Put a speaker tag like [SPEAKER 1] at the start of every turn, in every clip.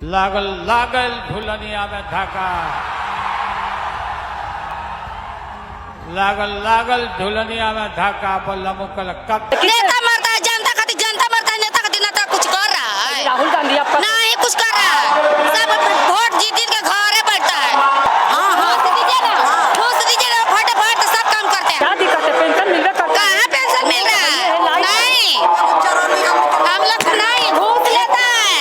[SPEAKER 1] लागल लागल झुलनिया में धाका, लागल लागल झुलनिया में धाका। बोला मुकल कब
[SPEAKER 2] नेता मरता है, जनता खातिर जनता मरता है, नेता खातिर नेता कुछ कर रहा है।
[SPEAKER 3] राहुल गांधी आपका
[SPEAKER 2] नहीं कुछ कर रहा है, सब वोट जीत के घरे बैठता है। हाँ घूस दीजिए ना, फटाफट सब काम करते हैं।
[SPEAKER 3] क्या दिक्कत है? पेंशन मिल रहा है?
[SPEAKER 2] कहाँ पेंशन मिल रहा है? नहीं हम लोग नहीं, घूस लेता है,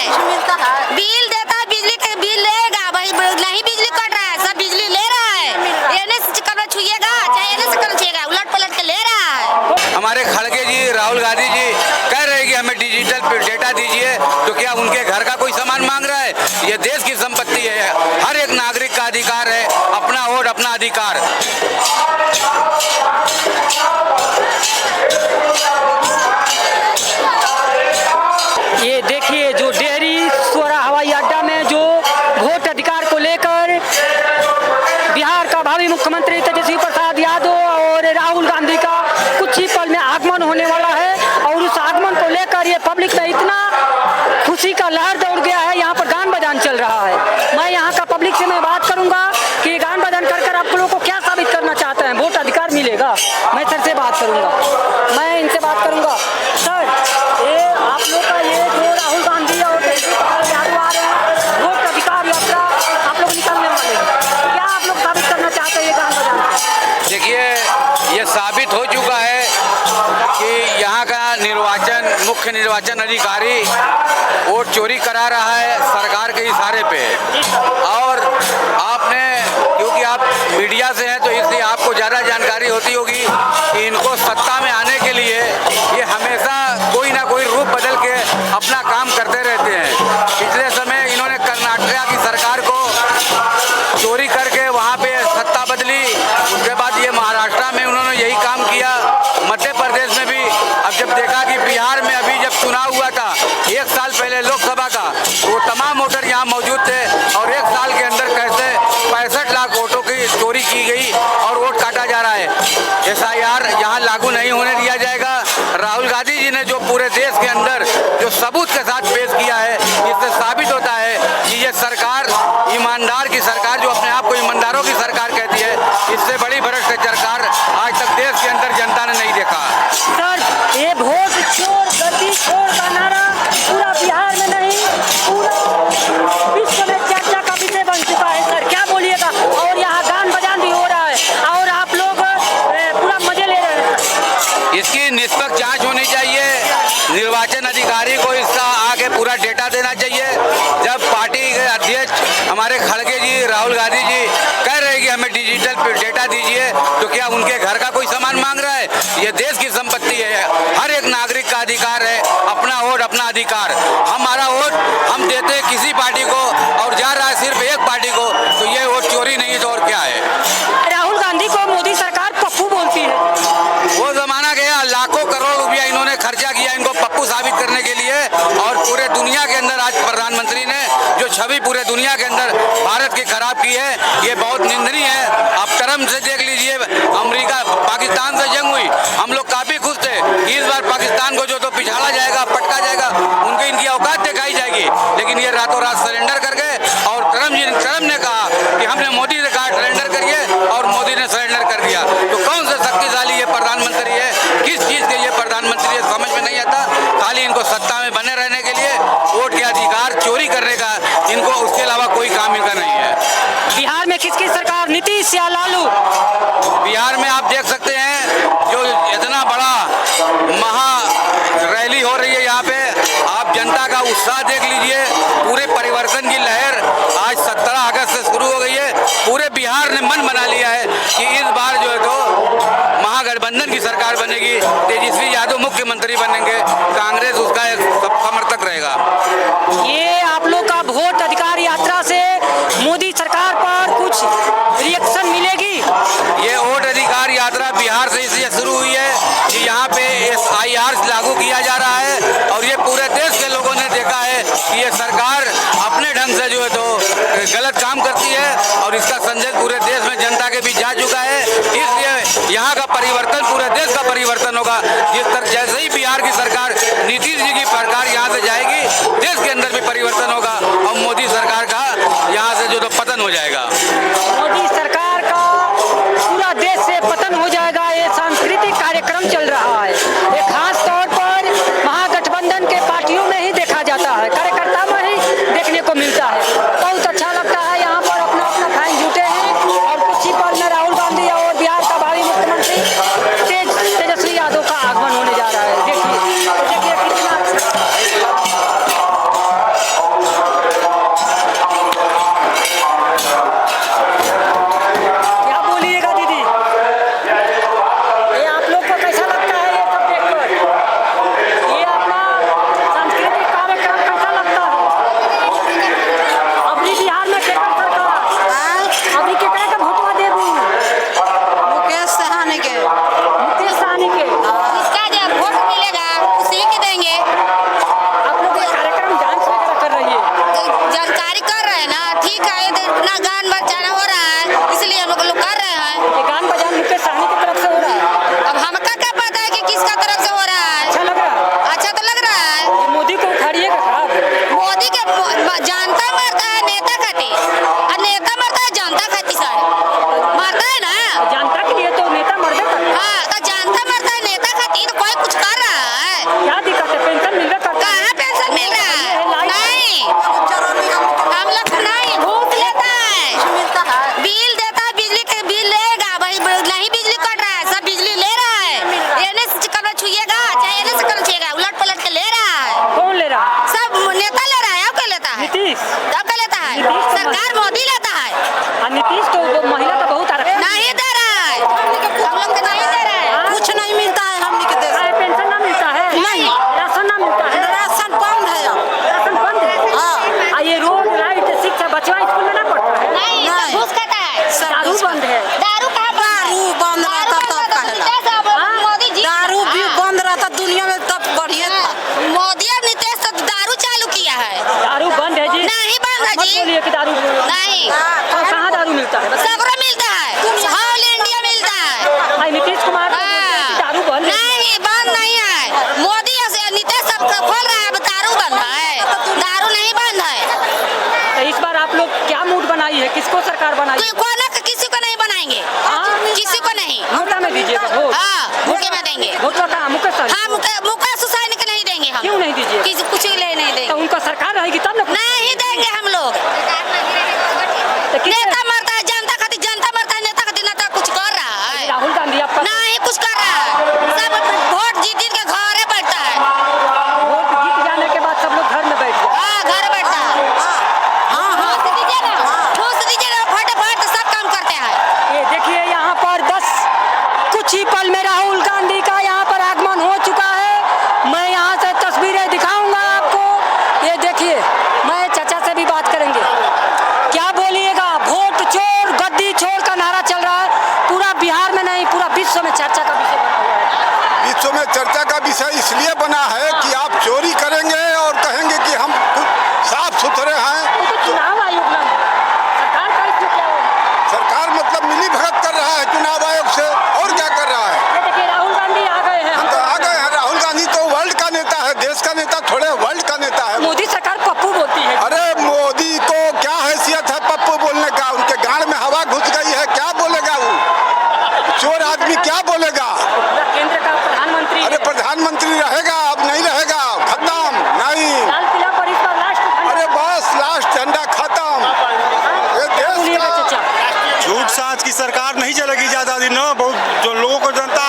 [SPEAKER 2] बिल देता है, बिजली के बिल लेगा भाई, नहीं बिजली कट रहा है, सब बिजली ले रहा है। एने से कलर छुएगा चाहे एने से कलर छुएगा, उलट पलट के ले रहा है।
[SPEAKER 4] हमारे खड़गे जी राहुल गांधी जी कह रहे हैं कि हमें डिजिटल डेटा दीजिए, तो क्या उनके घर का कोई सामान मांग रहा है? ये देश की संपत्ति है, हर एक नागरिक का अधिकार है, अपना वोट अपना अधिकार।
[SPEAKER 3] ये देखिए जो डेहरी सोरा हवाई अड्डा में जो वोट अधिकार को लेकर बिहार का भावी मुख्यमंत्री तेजस्वी प्रसाद यादव और राहुल गांधी का कुछ ही पल में आगमन होने वाला है, और उस आगमन को लेकर ये पब्लिक में इतना खुशी का लहर दौड़ गया है। यहाँ पर गान बजान चल रहा है। मैं यहाँ का पब्लिक से मैं बात करूँगा कि गान बजान कर आप लोगों को क्या साबित करना चाहते हैं, वोट अधिकार मिलेगा। मैं सर से बात करूँगा, मैं इनसे बात करूँगा। सर ये आप लोग का ये जो राहुल गांधी और तेजस्वी प्रसाद यादव आ रहे हैं, वोट अधिकार यात्रा आप लोग निकलने वाले हैं, क्या आप लोग साबित करना चाहते हैं ये गान बजान से?
[SPEAKER 4] देखिए ये साबित हो चुका है कि यहाँ का मुख्य निर्वाचन अधिकारी वोट चोरी करा रहा है सरकार के इशारे पे। और आपने, क्योंकि आप मीडिया से हैं तो इसलिए आपको ज़्यादा जानकारी होती होगी कि इनको सत्ता में आने के लिए ये हमेशा कोई ना कोई रूप बदल के अपना काम करते रहते हैं। पिछले समय इन्होंने कर्नाटक की सरकार को चोरी करके वहाँ पे सत्ता बदली, उसके बाद ये महाराष्ट्र में उन्होंने यही काम किया, मध्य प्रदेश में भी। अब जब देखा कि बिहार में अभी जब चुनाव हुआ था 1 साल पहले लोकसभा का, वो तमाम वोटर यहाँ मौजूद थे और 1 साल के अंदर कैसे 65 लाख वोटों की चोरी की गई और वोट काटा जा रहा है। SIR यहाँ लागू नहीं होने दिया जाएगा। राहुल गांधी जी ने जो पूरे देश के अंदर जो सबूत के साथ पेश किया है, इससे साबित होता है कि ये सरकार ईमानदार की सरकार, जो अपने आप को ईमानदारों की सरकार कहती है, इससे बड़ी भ्रष्ट सरकार आज तक देश के अंदर जनता ने नहीं देखा।
[SPEAKER 3] सर ये वोट चोर गद्दी चोर का नारा पूरा बिहार में नहीं पूरा विश्व में चर्चा का विषय बन चुका है। सर क्या बोलिएगा? और यहाँ गान बजान भी हो रहा है और आप लोग पूरा मजे ले रहे हैं।
[SPEAKER 4] इसकी निष्पक्ष जांच होनी चाहिए, निर्वाचन अधिकारी को इसका आगे पूरा डेटा देना चाहिए। जब पार्टी के अध्यक्ष हमारे खड़गे जी राहुल गांधी जी कह रहे हैं कि हमें डिजिटल डेटा दीजिए, तो क्या उनके घर का कोई सामान मांग रहा है? ये देश की संपत्ति है, हर एक नागरिक का अधिकार है, अपना वोट अपना अधिकार। हमारा वोट हम देते हैं किसी पार्टी को और जा रहा है सिर्फ एक पार्टी को, तो ये वोट चोरी नहीं है तो और क्या है?
[SPEAKER 3] राहुल गांधी को मोदी सरकार पप्पू बोलती है।
[SPEAKER 4] वो जमाना गया, लाखों करोड़ रुपया इन्होंने खर्चा किया इनको पप्पू साबित करने के लिए, और पूरे दुनिया के अंदर आज प्रधानमंत्री ने जो छवि पूरे दुनिया के अंदर भारत की खराब की है, ये बहुत निंदनीय है। आप टर्म से देख लीजिए, अमेरिका पाकिस्तान से जंग हुई, हम लोग काफी खुश थे। इस बार पाकिस्तान को जो तो पिछाड़ा जाएगा, पटका जाएगा, उनकी इनकी औकात दिखाई जाएगी, लेकिन ये रातों रात सरेंडर कर गए। और ट्रम्प ने कहा कि हमने मोदी से कहा सरेंडर करिए, और मोदी ने सरेंडर कर दिया। तो कौन सा शक्तिशाली ये प्रधानमंत्री है, किस चीज के ये प्रधानमंत्री है, समझ में नहीं आता। खाली इनको सत्ता में बने रहने के लिए, वोट के अधिकार चोरी करने का इनको, उसके अलावा कोई काम इनका नहीं है।
[SPEAKER 3] बिहार में किसकी सरकार, नीतीश या लालू?
[SPEAKER 4] बिहार में आप देख सकते हैं जो इतना बड़ा महा रैली हो रही है यहाँ पे, आप जनता का उत्साह देख लीजिए। पूरे परिवर्तन की लहर आज 17 अगस्त से शुरू हो गई है। पूरे बिहार ने मन बना लिया है कि इस बार जो है तो महागठबंधन की सरकार बनेगी, तेजस्वी यादव मुख्यमंत्री बनेंगे, कांग्रेस उसका एक समर्थक रहेगा।
[SPEAKER 3] ये आप लोग का वोट अधिकार यात्रा से मोदी सरकार पर कुछ रिएक्शन मिलेगी?
[SPEAKER 4] ये वोट अधिकार यात्रा बिहार से इसलिए शुरू हुई है कि यहाँ पे SIR लागू किया जा रहा है, और ये पूरे देश के लोगों ने देखा है कि ये सरकार अपने ढंग से जो है तो गलत काम करती है, और इसका संदेश पूरे देश में जनता के बीच जा चुका है। इसलिए यहाँ का परिवर्तन, पूरे देश का परिवर्तन होगा। जिस तरह जैसे ही बिहार की सरकार, नीतीश जी की सरकार यहाँ से जाएगी, देश के अंदर भी परिवर्तन होगा और मोदी पतन हो जाएगा।
[SPEAKER 3] मोदी सरकार का पूरा देश से पतन हो जाएगा, ये सांस्कृतिक कार्यक्रम चल रहा है। ये खास तौर पर महागठबंधन के पार्टियों में ही देखा जाता है, कार्यकर्ता में ही देखने को मिलता है। बहुत अच्छा लगता है, यहाँ पर अपना अपना फैन जुटे हैं और कुछ ही पल में राहुल गांधी और बिहार का भावी मुख्यमंत्री तेजस्वी यादव का आगमन होने जा रहा है। देखिए कितना क्या बोलिएगा दीदी, ये आप लोग को कैसा लगता है ये सब देखकर? ये अपना सांस्कृतिक कार्यक्रम कैसा लगता है? अभी बिहार में केकर सरकार, अभी केकरा का भोटवा देबू?
[SPEAKER 2] मुकेश सहानी के
[SPEAKER 3] मुकेश सहनी के।
[SPEAKER 2] इसका जब वोट मिलेगा उसी के देंगे।
[SPEAKER 3] आप लोग ये कार्यक्रम डांस वगैरह कर रही है,
[SPEAKER 2] तो जानकारी कर रहे हैं ना, ठीक है, ये तो इतना गान बजाना हो रहा है इसलिए हम लोग कर रहे हैं।
[SPEAKER 3] ये गान बजान मुकेश सहनी की तरफ से हो रहा है।
[SPEAKER 2] अब हमका क्या पता है कि किसका तरफ से हो रहा है।
[SPEAKER 3] अच्छा लग रहा है?
[SPEAKER 2] अच्छा तो लग रहा है।
[SPEAKER 3] ये मोदी को उखाड़िएगा खराब।
[SPEAKER 2] मोदी के जनता मरता है नेता खाती, और नेता मरता है जनता खाती सर, मरता है ना।
[SPEAKER 3] जनता के लिए तो नेता मरबे करता है।
[SPEAKER 2] हाँ तो जनता मरता है नेता खाती, तो कोई कुछ कर रहा है।
[SPEAKER 3] क्या दिक्कत है? पेंशन मिल रहा करता है।
[SPEAKER 2] कहाँ पेंशन मिल रहा है? नहीं, हम लोग को नहीं, घूस लेता है, बिल देता है, बिजली के बिल लेगा भाई, नहीं बिजली कट रहा है, सब बिजली ले रहा है। एने से कलर छुएगा चाहे एने से कलर छुएगा, उलट पलट के ले रहा है।
[SPEAKER 3] कौन ले रहा है?
[SPEAKER 2] सब नेता ले रहा है। अब क्या लेता है?
[SPEAKER 3] नीतीश।
[SPEAKER 2] अब क्या लेता है?
[SPEAKER 3] नीतीश तो
[SPEAKER 2] सरकार मोदी लेता है।
[SPEAKER 3] और नीतीश तो वो महिला का बहुत आरक्षण
[SPEAKER 2] नहीं दे रहा है, हम लोग को नहीं दे रहा है, कुछ नहीं मिलता है हमने के देश
[SPEAKER 3] है। पेंशन ना मिलता है?
[SPEAKER 2] नहीं।
[SPEAKER 3] राशन ना मिलता है?
[SPEAKER 2] राशन बंद है अब।
[SPEAKER 3] राशन बंद है।
[SPEAKER 2] हाँ।
[SPEAKER 3] और ये रोड लाइट शिक्षा बचवा स्कूल में ना पढ़ता है?
[SPEAKER 2] नहीं, सब घूस खाता है।
[SPEAKER 3] दारू बंद है।
[SPEAKER 2] दारू कहाँ
[SPEAKER 5] दारू बंद रहता तब कहला।
[SPEAKER 2] हाँ? मोदी जी
[SPEAKER 5] दारू भी बंद रहता दुनिया में तब बढ़िया था।
[SPEAKER 2] मोदी और नीतीश तो दारू चालू किया है।
[SPEAKER 3] दारू बंद है जी?
[SPEAKER 2] नहीं बंद है
[SPEAKER 3] मत
[SPEAKER 2] जी।
[SPEAKER 3] बोलिए कि दारू
[SPEAKER 2] नहीं,
[SPEAKER 3] और कहाँ दारू मिलता है? बताइए।
[SPEAKER 2] सगरो मिलता है, ऑल इंडिया मिलता है।
[SPEAKER 3] भाई नीतीश कुमार तो बोलते हैं कि दारू बंद है।
[SPEAKER 2] नहीं बंद नहीं है, मोदी और नीतीश सब खोल रहा है, अब दारू बंद है, दारू नहीं बंद है।
[SPEAKER 3] तो इस बार आप लोग क्या मूड बनाई है? किसको सरकार बनाई है?
[SPEAKER 2] किसी को नहीं बनाएंगे,
[SPEAKER 3] हाँ?
[SPEAKER 2] किसी को नहीं।
[SPEAKER 3] नोटा में दीजिएगा वोट?
[SPEAKER 2] हाँ, मुके में देंगे।
[SPEAKER 3] वोट कहाँ? मुकेश सहनी?
[SPEAKER 2] हाँ, मुकेश सहनी को नहीं देंगे हम।
[SPEAKER 3] क्यों नहीं दीजिए?
[SPEAKER 2] कुछ के लिए नहीं
[SPEAKER 3] तो
[SPEAKER 2] देंगे,
[SPEAKER 3] उनका सरकार रहेगी तब ना।
[SPEAKER 2] नहीं देंगे हम लोग।
[SPEAKER 3] तो किस
[SPEAKER 2] नेता मरता है जनता खातिर, जनता मरता है नेता खातिर, नेता कुछ कर रहा है?
[SPEAKER 3] राहुल गांधी आपका
[SPEAKER 2] नहीं कुछ कर रहा है, सब वोट जीत जीत के घरे बैठता है।
[SPEAKER 3] वोट जीत जाने के बाद सब लोग घर में बैठ जाए।
[SPEAKER 2] हाँ, घर बैठता है। घूस दीजिए ना, घूस दीजिए ना, फटाफट सब काम करते हैं।
[SPEAKER 3] ये देखिए यहाँ पर बस कुछ ही पल में राहुल गांधी का यहाँ पर आगमन हो चुका है। मैं यहाँ से तस्वीरें दिखाऊंगा आपको। ये देखिए, मैं चाचा से भी बात करेंगे। क्या बोलिएगा? वोट चोर गद्दी चोर का नारा चल रहा है, पूरा बिहार में नहीं पूरा विश्व में चर्चा का विषय बना हुआ है।
[SPEAKER 6] विश्व में चर्चा का विषय इसलिए बना है कि आप चोरी करेंगे और कहेंगे कि हम कुछ साफ सुथरे हैं।
[SPEAKER 3] वो तो चुनाव आयोग ना सरकार का इसमें क्या होगा?
[SPEAKER 6] सरकार मतलब मिली भगत कर रहा है चुनाव आयोग से, और क्या कर रहा है?
[SPEAKER 3] ये देखिए राहुल गांधी आ गए हैं।
[SPEAKER 6] हम तो आ गए हैं। राहुल गांधी तो वर्ल्ड का नेता है, देश का नेता थोड़े वर्ल्ड का नेता है।
[SPEAKER 3] मोदी सरकार पप्पू बोलती है।
[SPEAKER 6] अरे मोदी को क्या हैसियत है पप्पू बोलने का? उनके गाड़ में हवा घुस गई है, क्या बोलेगा वो? चोर आदमी क्या बोलेगा?
[SPEAKER 3] केंद्र का प्रधानमंत्री
[SPEAKER 6] अरे प्रधानमंत्री रहेगा, अब नहीं रहेगा, खत्म नहीं।
[SPEAKER 3] लाल किला पर इस बार लास्ट
[SPEAKER 6] अरे बस लास्ट झंडा खत्म। ये देश
[SPEAKER 3] बोलिएगा
[SPEAKER 6] का
[SPEAKER 3] चाचा।
[SPEAKER 7] झूठ सांच की सरकार नहीं चलेगी ज्यादा दिन। बहुत जो लोगों को जनता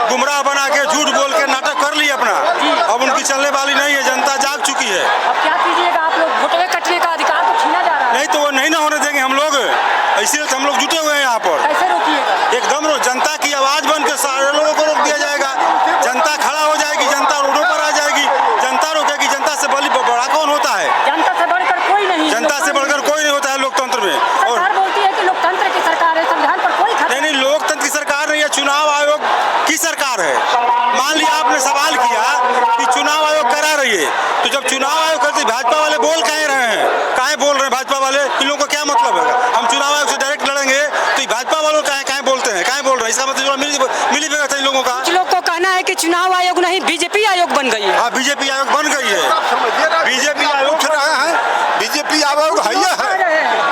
[SPEAKER 7] गुमराह बना के झूठ बोल के नाटक कर ली अपना, अब उनकी चलने वाली नहीं है। जनता जाग चुकी है।
[SPEAKER 3] अब क्या कीजिएगा? आप लोग वोटवे कटने का अधिकार तो छीना जा रहा है।
[SPEAKER 7] नहीं तो वो नहीं ना होने देंगे हम लोग। इसीलिए तो हम लोग जुटे हुए हैं यहाँ पर।
[SPEAKER 3] कैसे रोकिएगा?
[SPEAKER 7] एकदम जनता की आवाज बन के सारे लोगों को रोक दिया जाएगा। जनता खड़ा हो जाएगी, जनता रोडों पर आ जाएगी, जनता रोकेगी। जनता से बड़ा कौन होता है?
[SPEAKER 3] जनता से बढ़कर कोई नहीं।
[SPEAKER 7] जनता से बढ़कर कोई नहीं होता है लोकतंत्र में। और
[SPEAKER 3] सरकार बोलती है कि लोकतंत्र की सरकार है, संविधान पर कोई खतरा
[SPEAKER 7] नहीं, लोकतंत्र की सरकार नहीं है, चुनाव आयोग की सरकार है। मान लिया आपने सवाल किया कि चुनाव आयोग करा रही है, तो जब चुनाव आयोग करते भाजपा वाले बोल कह रहे हैं, काहे बोल रहे हैं भाजपा वाले? इन लोगों को क्या मतलब है? हम चुनाव आयोग से डायरेक्ट लड़ेंगे तो ये भाजपा वालों काहे बोलते हैं, काहे बोल रहे हैं? इसका मतलब मिली भगत है इन लोगों का।
[SPEAKER 3] कुछ लोग को कहना है कि चुनाव आयोग नहीं बीजेपी आयोग बन गई है।
[SPEAKER 7] हाँ, बीजेपी आयोग बन गई है। बीजेपी आयोग
[SPEAKER 6] पूछ रहे हैं, बीजेपी आयोग है,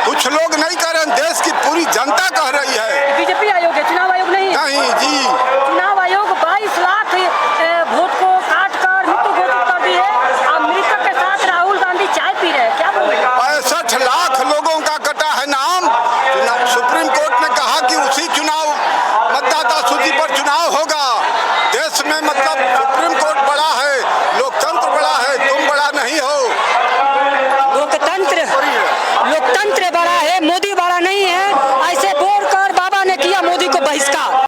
[SPEAKER 6] कुछ कुछ लोग नहीं कह रहे हैं, देश की पूरी जनता कह रही है।
[SPEAKER 3] बीजेपी आयोग है, चुनाव आयोग नहीं है।
[SPEAKER 6] नहीं जी,
[SPEAKER 3] चुनाव आयोग 22 लाख वोट को काट कर मृत्यु घोषित कर दी है। अब मृतक के साथ राहुल गांधी चाय पी रहे हैं, क्या बोलेंगे?
[SPEAKER 6] 65 लाख लोगों का कटा है नाम। सुप्रीम कोर्ट ने कहा कि उसी चुनाव मतदाता सूची पर चुनाव होगा। देश में मतलब